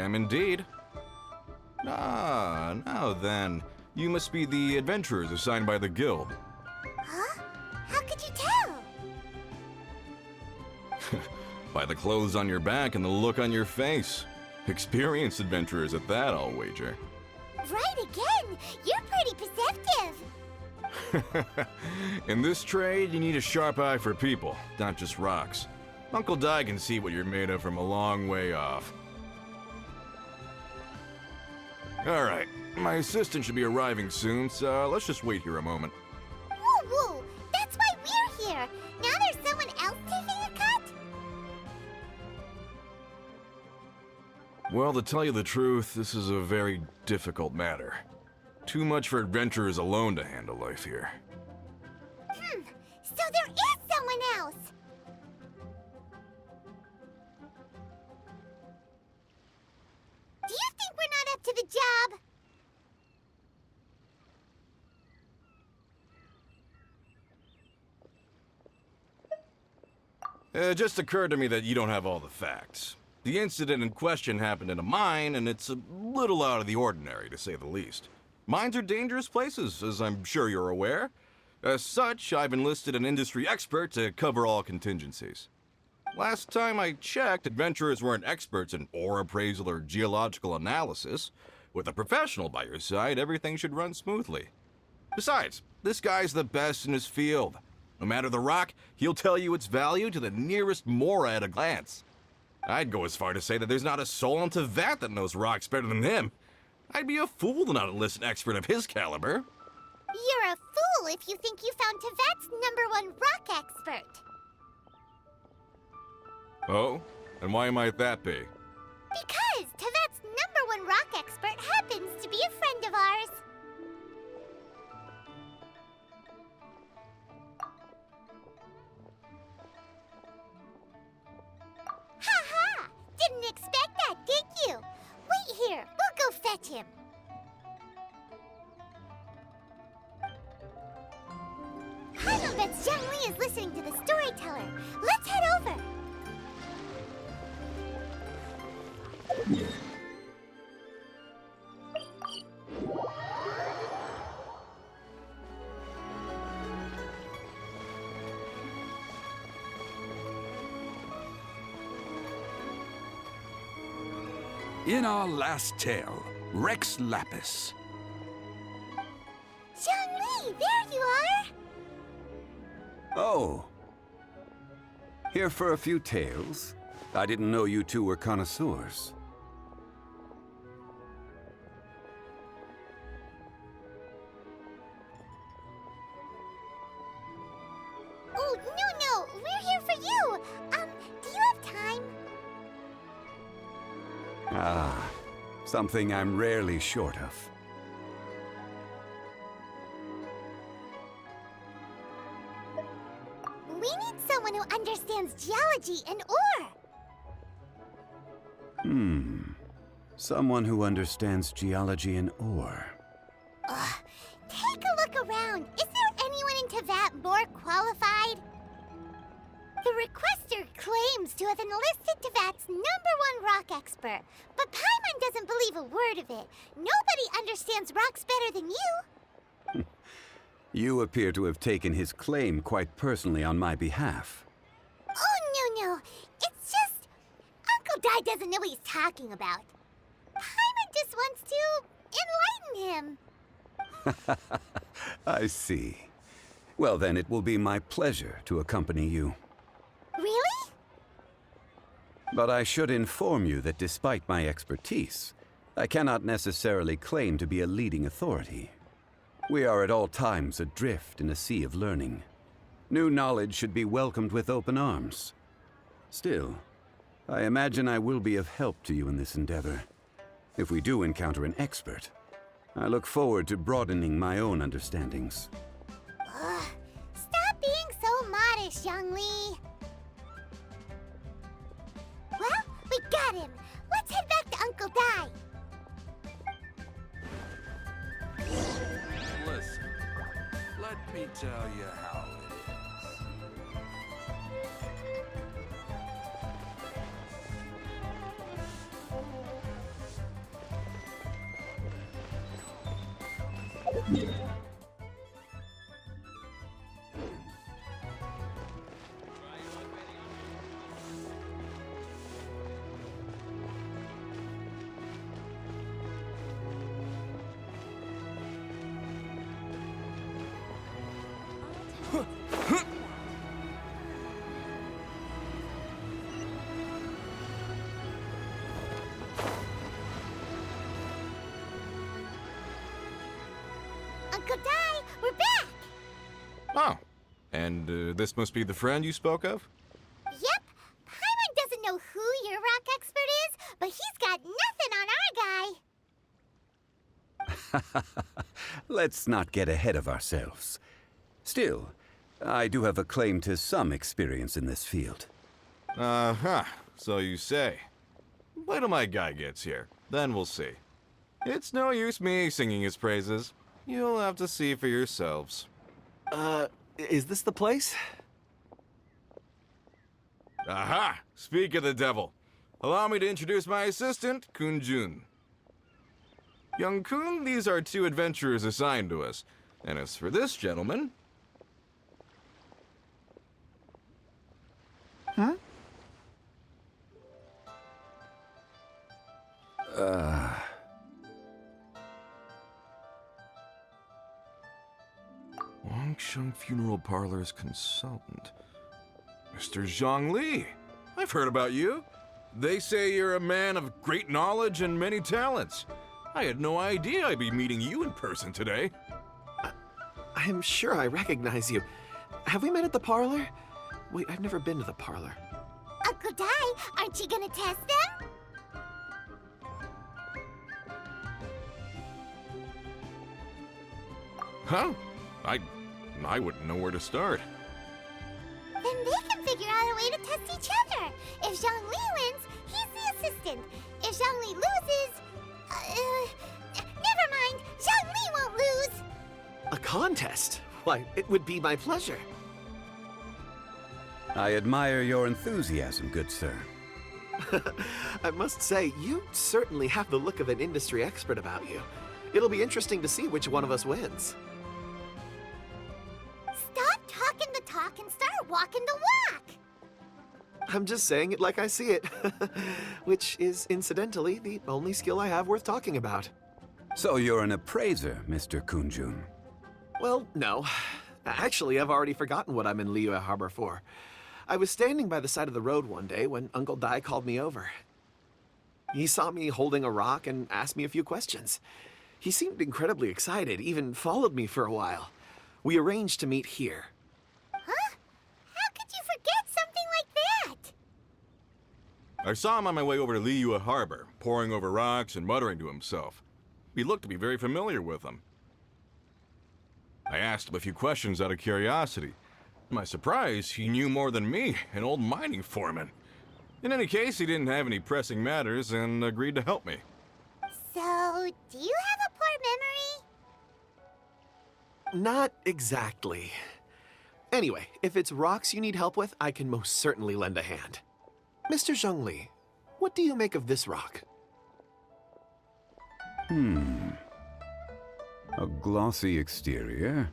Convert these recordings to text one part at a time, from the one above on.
am indeed. Ah, now then. You must be the adventurers assigned by the guild. Huh? How could you tell? By the clothes on your back and the look on your face. Experienced adventurers at that, I'll wager. Right again! You're pretty perceptive! In this trade, you need a sharp eye for people, not just rocks. Uncle Di can see what you're made of from a long way off. Alright, my assistant should be arriving soon, so let's just wait here a moment. Woo woo! That's why we're here! Now there's someone else taking a cut? Well, to tell you the truth, this is a very difficult matter. Too much for adventurers alone to handle life here. So there is someone else! Do you think we're not up to the job? It just occurred to me that you don't have all the facts. The incident in question happened in a mine, and it's a little out of the ordinary, to say the least. Mines are dangerous places, as I'm sure you're aware. As such, I've enlisted an industry expert to cover all contingencies. Last time I checked, adventurers weren't experts in ore appraisal or geological analysis. With a professional by your side, everything should run smoothly. Besides, this guy's the best in his field. No matter the rock, he'll tell you its value to the nearest mora at a glance. I'd go as far to say that there's not a soul in Teyvat that knows rocks better than him. I'd be a fool to not enlist an expert of his caliber. You're a fool if you think you found Teyvat's #1 rock expert. Oh? And why might that be? Because Teyvat's #1 rock expert happens to be a friend of ours. Ha ha! Didn't expect that, did you? Wait here, we'll go fetch him. Paimon bets Young Lee is listening to the storyteller. Let's head over. In our last tale, Rex Lapis. Young Lee, there you are! Oh. Here for a few tales? I didn't know you two were connoisseurs. Oh, no, we're here for you! Do you have time? Ah, something I'm rarely short of. We need someone who understands geology and ore. Someone who understands geology and ore. Take a look around. Is there anyone in Teyvat more qualified? The requester claims to have enlisted Teyvat's #1 rock expert, but Paimon doesn't believe a word of it. Nobody understands rocks better than you. You appear to have taken his claim quite personally on my behalf. Oh, no. It's just... Uncle Di doesn't know what he's talking about. Paimon just wants to enlighten him. I see. Well, then it will be my pleasure to accompany you. Really? But I should inform you that despite my expertise, I cannot necessarily claim to be a leading authority. We are at all times adrift in a sea of learning. New knowledge should be welcomed with open arms. Still, I imagine I will be of help to you in this endeavor. If we do encounter an expert, I look forward to broadening my own understandings. Stop being so modest, Young Lee. Well, we got him. Let's head back to Uncle Di. Listen, let me tell you how it is. Uncle Di, we're back! Oh, and this must be the friend you spoke of? Yep. Paimon doesn't know who your rock expert is, but he's got nothing on our guy. Let's not get ahead of ourselves. Still, I do have a claim to some experience in this field. Uh-huh, so you say. Wait till my guy gets here, then we'll see. It's no use me singing his praises. You'll have to see for yourselves. Is this the place? Aha! Speak of the devil. Allow me to introduce my assistant, Kun-jun. Young Kun, these are two adventurers assigned to us. And as for this gentleman... Huh? Wangsheng Funeral Parlor's consultant. Mr. Zhongli. I've heard about you. They say you're a man of great knowledge and many talents. I had no idea I'd be meeting you in person today. I'm sure I recognize you. Have we met at the parlor? Wait, I've never been to the parlor. Uncle Di, aren't you gonna test them? Huh? I wouldn't know where to start. Then they can figure out a way to test each other. If Zhongli wins, he's the assistant. If Zhongli loses... never mind. Zhongli won't lose. A contest? Why, it would be my pleasure. I admire your enthusiasm, good sir. I must say, you certainly have the look of an industry expert about you. It'll be interesting to see which one of us wins. Stop talking the talk and start walking the walk. I'm just saying it like I see it. Which is, incidentally, the only skill I have worth talking about. So you're an appraiser, Mr. Kun-jun. Well, no. Actually, I've already forgotten what I'm in Liyue Harbor for. I was standing by the side of the road one day when Uncle Dai called me over. He saw me holding a rock and asked me a few questions. He seemed incredibly excited, even followed me for a while. We arranged to meet here. Huh? How could you forget something like that? I saw him on my way over to Liyue Harbor, poring over rocks and muttering to himself. He looked to be very familiar with them. I asked him a few questions out of curiosity. To my surprise, he knew more than me, an old mining foreman. In any case, he didn't have any pressing matters and agreed to help me. So, do you have a poor memory? Not exactly. Anyway, if it's rocks you need help with, I can most certainly lend a hand. Mr. Zhongli, what do you make of this rock? A glossy exterior,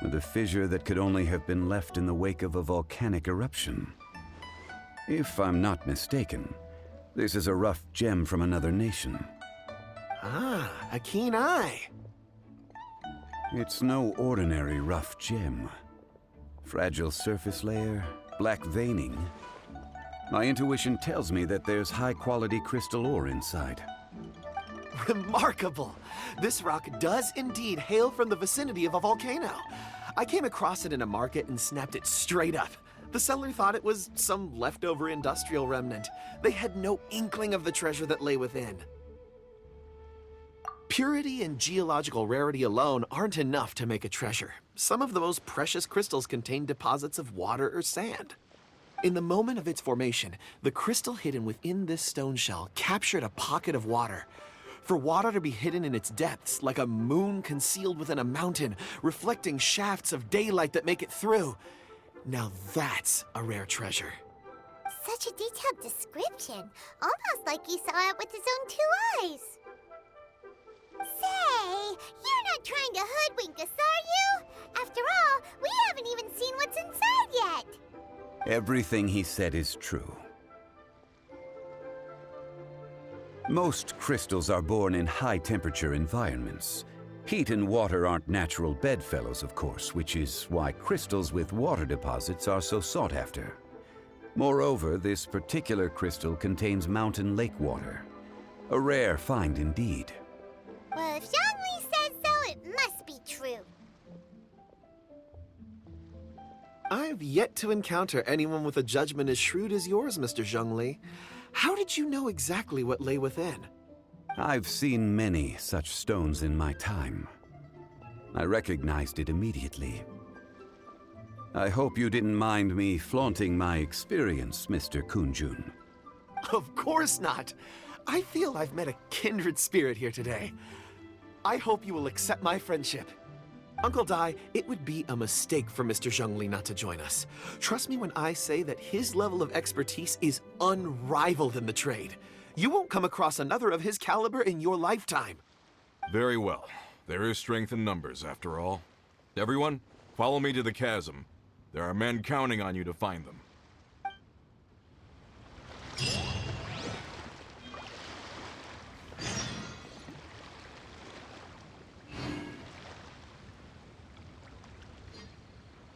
with a fissure that could only have been left in the wake of a volcanic eruption. If I'm not mistaken, this is a rough gem from another nation. Ah, a keen eye. It's no ordinary rough gem. Fragile surface layer, black veining. My intuition tells me that there's high-quality crystal ore inside. Remarkable! This rock does indeed hail from the vicinity of a volcano. I came across it in a market and snapped it straight up. The seller thought it was some leftover industrial remnant. They had no inkling of the treasure that lay within. Purity and geological rarity alone aren't enough to make a treasure. Some of the most precious crystals contain deposits of water or sand. In the moment of its formation, the crystal hidden within this stone shell captured a pocket of water. For water to be hidden in its depths, like a moon concealed within a mountain, reflecting shafts of daylight that make it through. Now that's a rare treasure. Such a detailed description. Almost like he saw it with his own 2 eyes. Say, Hey, you're not trying to hoodwink us, are you? After all, we haven't even seen what's inside yet. Everything he said is true. Most crystals are born in high-temperature environments. Heat and water aren't natural bedfellows, of course, which is why crystals with water deposits are so sought after. Moreover, this particular crystal contains mountain lake water. A rare find indeed. Well, if Zhongli says so, it must be true. I've yet to encounter anyone with a judgment as shrewd as yours, Mr. Zhongli. How did you know exactly what lay within? I've seen many such stones in my time. I recognized it immediately. I hope you didn't mind me flaunting my experience, Mr. Kunjun. Of course not. I feel I've met a kindred spirit here today. I hope you will accept my friendship. Uncle Dai, it would be a mistake for Mr. Zhongli not to join us. Trust me when I say that his level of expertise is unrivaled in the trade. You won't come across another of his caliber in your lifetime. Very well. There is strength in numbers, after all. Everyone, follow me to the chasm. There are men counting on you to find them.